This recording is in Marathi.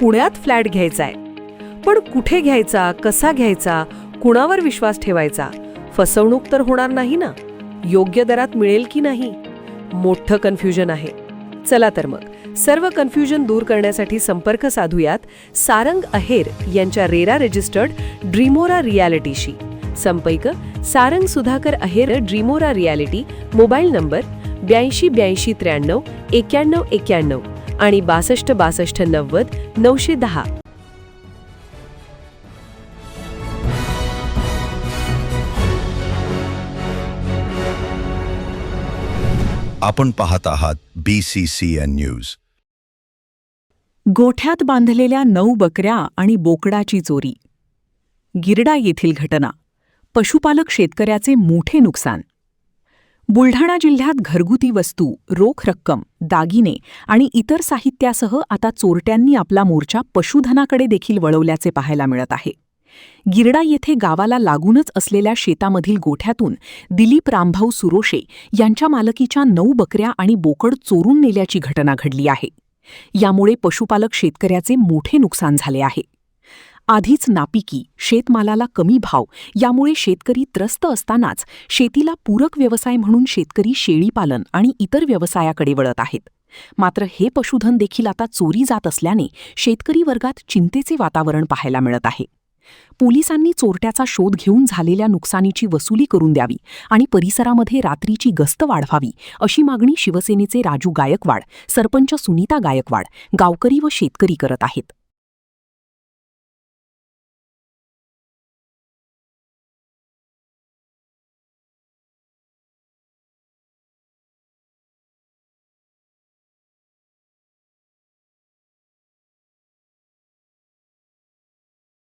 पुण्यात फ्लॅट घ्यायचाय. पण कुठे घ्यायचा, कसा घ्यायचा, कुणावर विश्वास ठेवायचा? फसवणूक तर होणार नाही ना? योग्य दरात मिळेल की नाही? मोठं कन्फ्युजन आहे. चला तर मग सर्व कन्फ्युजन दूर करण्यासाठी संपर्क साधूयात सारंग अहेर यांच्या रेरा रजिस्टर्ड ड्रीमोरा रियालिटीशी. संपर्क सारंग सुधाकर अहेर, ड्रीमोरा रियालिटी. मोबाईल नंबर 82 83 93 91 आणि 62 62 90 910. आपण पाहत आहात BCCN न्यूज. गोठ्यात बांधलेल्या 9 बकऱ्या आणि बोकडाची चोरी. गिरडा येथील घटना. पशुपालक शेतकऱ्याचे मोठे नुकसान. बुलढाणा जिल्ह्यात घरगुती वस्तू, रोख रक्कम, दागिने आणि इतर साहित्यासह आता चोरट्यांनी आपला मोर्चा पशुधनाकडे देखील वळवल्याचे पाहायला मिळत आहे. गिरडा येथे गावाला लागूनच असलेल्या शेतामधील गोठ्यातून दिलीप रामभाऊ सुरोशे यांच्या मालकीच्या 9 बकऱ्या आणि बोकड चोरून नेल्याची घटना घडली आहे. यामुळे पशुपालक शेतकऱ्याचे मोठे नुकसान झाले आहे. आधीच नापिकी, शेतमालाला कमी भाव यामुळे शेतकरी त्रस्त असतानाच शेतीला पूरक व्यवसाय म्हणून शेतकरी शेळीपालन आणि इतर व्यवसायाकडे वळत आहेत. मात्र हे पशुधन देखील आता चोरी जात असल्याने शेतकरी वर्गात चिंतेचे वातावरण पाहायला मिळत आहे. पोलिसांनी चोरट्याचा शोध घेऊन झालेल्या नुकसानीची वसुली करून द्यावी आणि परिसरामध्ये रात्रीची गस्त वाढवावी अशी मागणी शिवसेनेचे राजू गायकवाड, सरपंच सुनीता गायकवाड, गावकरी व शेतकरी करत आहेत.